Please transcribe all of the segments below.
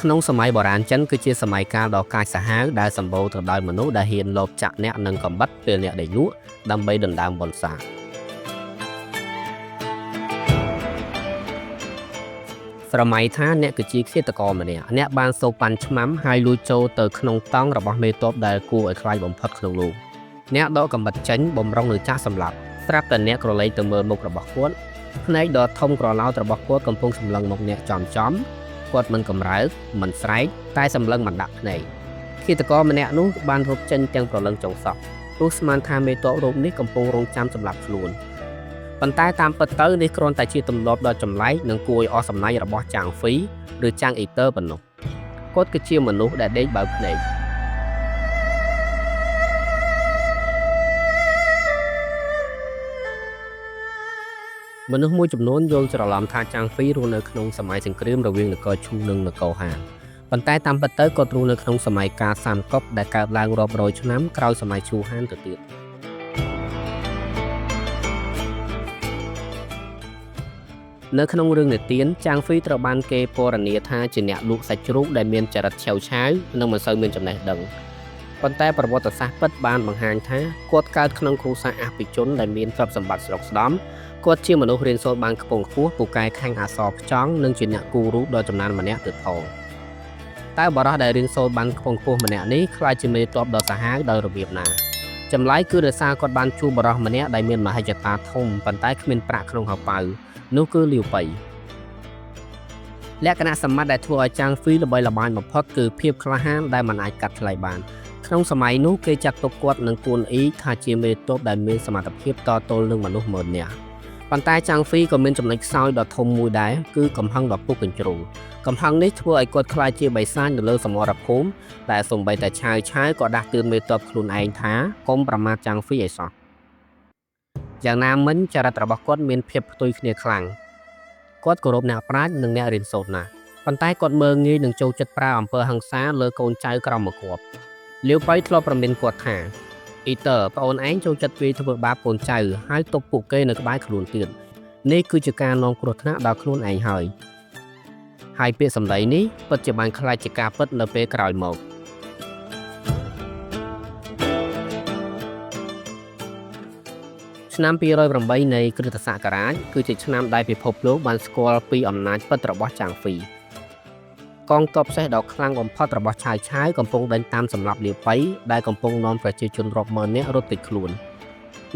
្នុងសម័យបុរាណចិនគឺជាសម័យកាលដ៏កាចសាហាវដែលសម្បូរទៅដោយមនុស្សដែលហ៊ានលបចាក់អ្នកនឹងកំបិតពេលអ្នកដេកលក់ដើម្បីដណ្ដើមបុណ្យស័ក្តិស្រមៃថាអ្នកគឺជាឃាតករម្នាក់អ្នកបានសូកប៉ាន់ឆ្មាំហើយលួចចូលទៅក្នុងតង់របស់មេទ័ពដែលគួរឲ្យខ្លាចបំផុតក្នុងលោកអ្នកដកកំបិតចេញបំរុងនឹងចាក់សម្លាប់ស្រាប់តែអ្នកក្រឡេកទៅមើលមុខរបស់គាត់ភ្នែកដ៏ធំក្រឡោតរបស់គាត់កំពុងសម្លឹងមុខអ្នកចំគាត់មិនកំរើកមិនស្រែកតែសម្លឹងមិនដាក់ភ្នែកឃាតករម្នាក់នោះបានរត់ចេញទាំងប្រលឹងចុងសក់ព្រោះស្មានថាមេទ័ពរូបនេះកំពុងរងចាំសម្លាប់ខ្លួនប៉ុន្តែតាមពិតទៅនេះគ្រាន់តែជាទម្លាប់ដ៏ចម្លែកនិងគួរឲ្យអស់សំណាញ់របស់ចាងហ្វីឬចាងអ៊ីទ័រប៉ុណ្ណោះគាត់គឺជាមនុស្សដែលដេកបើកភ្នែកមនុស្សមួយចំនួនយល់ច្រឡំថាចាងហ្វីរស់នៅក្នុងសម័យសង្គ្រាមរវាងនគរឈូនិងនគរហានប៉ុន្តែតាមពិតទៅគាត់រស់នៅក្នុងសម័យកាលសានកុកដែលកើតឡើងរាប់រយឆ្នាំក្រោយសម័យឈូហានទៅទៀតនៅក្នុងរឿងនិទានចាងហ្វីត្រូវបានគេពណ៌នាថាជាអ្នកលក់សាច់ជ្រូកដែលមានចរិតឆេវឆាវនិងមិនសូវមានចំណេះដឹងប៉ុន្តែប្រវត្តិសាស្ត្រពិតបានបង្ហាញថាគាត់កើតក្នុងគ្រួសារអភិជនដែលមានទ្រព្យសម្បត្តិស្រុកស្ដំគាត់ជាមនុស្សរៀនសូត្របានខ្ពង់ខ្ពស់ពូកែខាងអក្សរផ្ចង់និងជាអ្នកគូររូបដ៏ចំណានម្នាក់ទៀតផងតែបរិះដែលរៀនសូត្របានខ្ពង់ខ្ពស់ម្នាក់នេះខ្លាចជាមេទ័ពដ៏សាហាវដោយរបៀបណាចម្លើយគឺដោយសារគាត់បានជួបបរិះម្នាក់ដែលមានមហិច្ឆតាធំប៉ុន្តែគ្មានប្រាក់ក្នុងហោប៉ៅនោះគឺលាវប៉ៃលក្ខណៈសម្បត្តិដែលធ្វើឲ្យចាងហ្វីល្បីល្បាញបំផុតគឺភាពក្លាហានដែលមិនអាចកាត់ថ្លៃបានក្នុងសម័យនោះគេចាត់ទុកគាត់និងគួនអ៊ីថាជាមេទ័ពដែលមានសមត្ថភាពតទល់នឹងមនុស្ស10000នាក់ប៉ុន្តែចាងហ្វីក៏មានចំណុចខ្សោយដ៏ធំមួយដែរគឺកំហឹងដ៏ពុះកញ្ជ្រោលកំហឹងនេះធ្វើឲ្យគាត់ខ្លាចជាបិសាចនៅលើសមរភូមិដែលសូម្បីតែឆាវក៏ដាស់តឿនមេទ័ពខ្លួនឯងថាកុំប្រមាថចាងហ្វីឲ្យសោះយ៉ាងណាមិញចរិតរបស់គាត់មានភាពផ្ទុយគ្នាខ្លាំងគាត់គោរពអ្នកប្រាជ្ញនិងអ្នករៀនសូត្រណាស់ប៉ុន្តែគាត់មើលងាយនឹងចូលចិត្តប្រើអំពើហិង្សាលើកូនចៅក្រោមមកគាត់លាវប៉ៃធ្លាប់ប្រមានគាត់ថាអ៊ីទ័រប្អូនឯងចូលចិត្តវាយធ្វើបាបកូនចៅហើយទុកពួកគេនៅក្បែរខ្លួនទៀតនេះគឺជាការនាំគ្រោះថ្នាក់ដល់ខ្លួនឯងហើយពាក្យសម្ដីនេះពិតជាបានខ្លាចជាការពិតនៅពេលក្រោយមកឆ្នាំ208នៃគ្រិស្តសករាជគឺជាឆ្នាំដែលពិភពលោកបានស្គាល់ពីអំណាចពិតរបស់ចាងហ្វីកងទ័ពសេះដ៏ខ្លាំងបំផុតរបស់ឆាវកំពុងដេញតាមសម្លាប់លាវប៉ៃដែលកំពុងនាំប្រជាជនរាប់ម៉ឺននាក់រត់គេចខ្លួន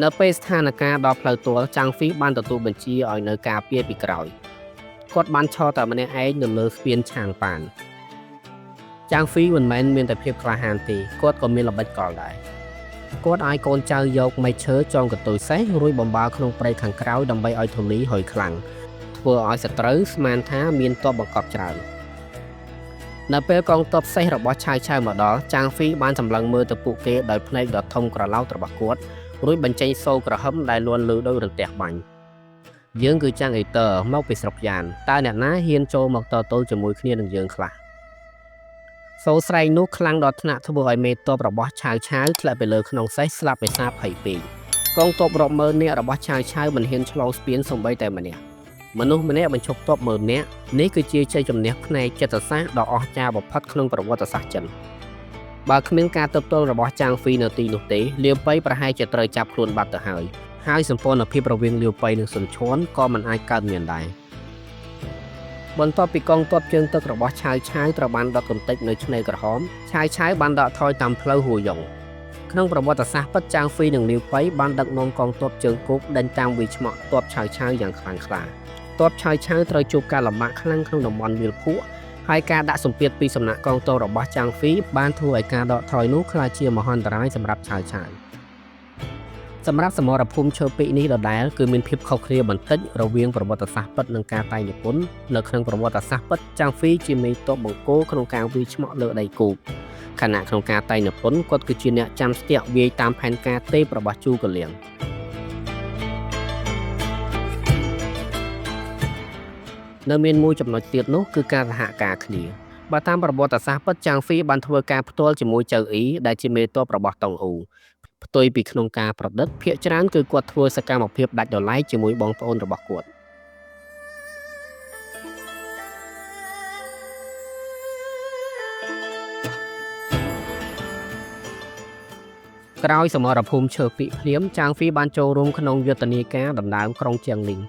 នៅពេលស្ថានភាពដល់ផ្លូវទួលចាងហ្វីបានទទួលបញ្ជាឲ្យនៅការពារពីក្រោយគាត់បានឈរតែម្នាក់ឯងនៅលើស្ពានឆាងប៉ានចាងហ្វីមិនមែនមានតែភាពក្លាហានទេគាត់ក៏មានល្បិចកលដែរគាត់ឲ្យកូនចៅយកមែកឈើចងកន្ទុយសេះរួចបំរើក្នុងព្រៃខាងក្រៅដើម្បីឲ្យធូលីហុយខ្លាំងធ្វើឲ្យសត្រូវស្មានថាមានទ័ពបង្កប់ច្រើននៅពេលកងទ័ពសេះរបស់ឆាវមកដល់ចាងហ្វីបានសម្លឹងមើលទៅពួកគេដោយភ្នែកដ៏ធំក្រឡោតរបស់គាត់រួចបញ្ចេញសូរក្រហមដែលលួនលឺដោយរន្ទះបាញ់យើងគឺចាងអ៊ីទ័រមកពីស្រុកយ៉ានតើអ្នកណាហ៊ានចូលមកតទល់ជាមួយគ្នានឹងយើងខ្លះសូរស្រែកនោះខ្លាំងដល់ថ្នាក់ធ្វើឲ្យមេទ័ពរបស់ឆាវធ្លាក់ទៅលើក្នុងសេះស្លាប់ដោយសារភ័យពេកកងទ័ពរាប់ម៉ឺននាក់របស់ឆាវមិនហ៊ានឆ្លងស្ពានសូម្បីតែម្នាក់មនុស្សម្នាក់បញ្ឈប់ទ័ព10000នាក់នេះគឺជាជ័យជំនះផ្នែកចិត្តសាស្ត្រដ៏អស្ចារ្យបំផុតក្នុងប្រវត្តិសាស្ត្រចិនបើគ្មានការទប់ទល់របស់ចាងហ្វីនៅទីនោះទេលាវប៉ៃប្រហែលជាត្រូវចាប់ខ្លួនបាត់ទៅហើយសម្ព័ន្ធភាពរវាងលាវប៉ៃនិងសុនឈួនក៏មិនអាចកើតមានដែរបន្ទាប់ពីកងទ័ពជើងទឹករបស់ឆាវត្រូវបានដកកំទេចនៅឆ្នេរក្រហមឆាវបានដកថយតាមផ្លូវហួយ៉ុងក្នុងប្រវត្តិសាស្ត្រពិតចាងហ្វីនិងលាវប៉ៃបានដឹកនាំកងទ័ពជើងគោកដេញតាមវាយឆ្មក់ទ័ពឆាវយ៉ាងខ្លាំងក្លា ទ័ពឆាយឆាវត្រូវជួបការលំបាកខ្លាំងក្នុងតំបន់វាលភក់ហើយការដាក់សម្ពាធពីសំណាក់កងទ័ពរបស់ចាងហ្វីបានធ្វើឲ្យការដកថយនោះក្លាយជាមហន្តរាយសម្រាប់ឆាយឆាវសម្រាប់សមរភូមិឈើពីរនេះដដែលគឺមានភាពខុសគ្នាបន្តិចរវាងប្រវត្តិសាស្ត្រពិតនិងការតែងនិពន្ធនៅក្នុងប្រវត្តិសាស្ត្រពិតចាងហ្វីជាមេទ័ពបង្គោលក្នុងការវាយឆ្មក់លើដីគោកខណៈក្នុងការតែងនិពន្ធគាត់គឺជាអ្នកចាំស្ទាក់វាយតាមផែនការទេពរបស់ជូកលៀងនៅមានមួយចំណុចទៀតនោះគឺការសហការគ្នាបើតាមប្រវត្តិសាស្ត្រពិតចាងហ្វីបានធ្វើការផ្ទាល់ជាមួយចៅអ៊ីដែលជាមេទ័ពរបស់តុងអ៊ូផ្ទុយពីក្នុងការប្រឌិតភាគច្រើនគឺគាត់ធ្វើសកម្មភាពដាច់ដោយឡែកជាមួយបងប្អូនរបស់គាត់ក្រោយសមរភូមិឈើពីភ្លាមចាងហ្វីបានចូលរួមក្នុងយុទ្ធនាការដណ្ដើមក្រុងជៀងលីង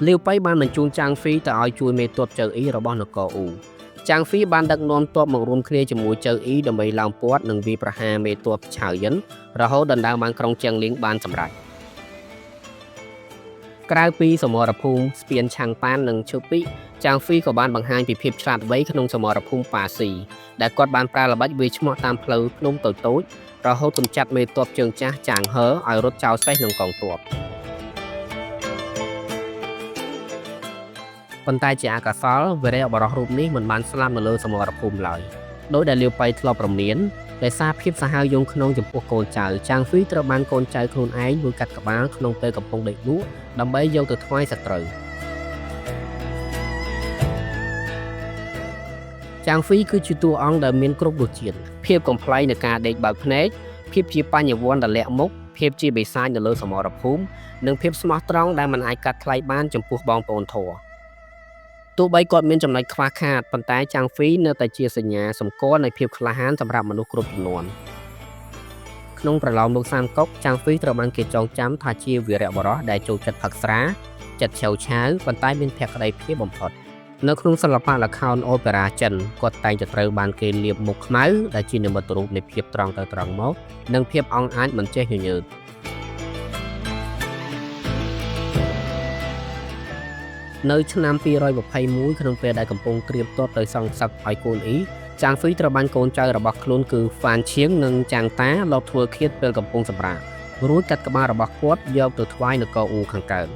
លាវប៉ៃបានបញ្ជូនចាងហ្វីទៅឲ្យជួយមេទ័ពចៅអ៊ីរបស់នគរអ៊ូចាងហ្វីបានដឹកនាំទ័ពមករួមគ្នាជាមួយចៅអ៊ីដើម្បីឡោមព័ទ្ធនិងវាយប្រហារមេទ័ពឆាវយិនរហូតដណ្ដើមបានក្រុងជៀងលីងបានសម្រេចក្រៅពីសមរភូមិស្ពានឆាងប៉ាននិងឈើពីចាងហ្វីក៏បានបង្ហាញពីភាពឆ្លាតវៃក្នុងសមរភូមិប៉ាស៊ីដែលគាត់បានប្រើល្បិចវាយឆ្មក់តាមផ្លូវភ្នំតូចៗរហូតទម្ចាត់មេទ័ពជើងចាស់ចាងហឺឲ្យរត់ចោលសេះនឹងកងទ័ពប៉ុន្តែជាអកុសលវីរៈបរិសរូបនេះមិនបានស្លាប់នៅលើសមរភូមិឡើយដោយដែលលាវប៉ៃធ្លាប់រមៀនដោយសារភាពសាហាវយង់ក្នុងចំពោះកូនចៅចាងហ្វីត្រូវបានកូនចៅខ្លួនឯងមួយកាត់ក្បាលក្នុងពេលកំពុងដេកលក់ដើម្បីយកទៅថ្វាយសត្រូវចាងហ្វីគឺជាតួអង្គដែលមានគ្រប់រសជាតិភាពកំ pl ៃនៃការដេកបើកភ្នែកភាពជាបញ្ញវន្តដែលលាក់មុខភាពជាបិសាចនៅលើសមរភូមិនិងភាពស្មោះត្រង់ដែលមិនអាចកាត់ថ្លៃបានចំពោះបងប្អូនធម៌ទោះបីគាត់មានចំណុចខ្វះខាតប៉ុន្តែចាងហ្វីនៅតែជាសញ្ញាសម្គាល់នៃភាពក្លាហានសម្រាប់មនុស្សគ្រប់ចំនួនក្នុងប្រឡោមលោកសាមកុកចាងហ្វីត្រូវបានគេចងចាំថាជាវីរៈបុរសដែលចូលចិត្តផឹកស្រាចិត្តឆៅឆាវប៉ុន្តែមានភក្ដីភាពបំផុតនៅក្នុងសិល្បៈល្ខោនអូប៉េរ៉ាចិនគាត់តែងតែត្រូវបានគេលាបមុខខ្មៅដែលជានិមិត្តរូបនៃភាពត្រង់ទៅត្រង់មកនិងភាពអង់អាចមិនចេះញញើតនៅឆ្នាំ221ក្នុងពេលដែលកំពុងត្រៀមទ័ពទៅសងសឹកឲ្យកូនអ៊ីចាងហ្វីត្រូវបានកូនចៅរបស់ខ្លួនគឺហ្វានឈៀងនិងចាងតាលបធ្វើឃាតពេលកំពុងសម្រាករួចកាត់ក្បាលរបស់គាត់យកទៅថ្វាយនគរអ៊ូខាងកើត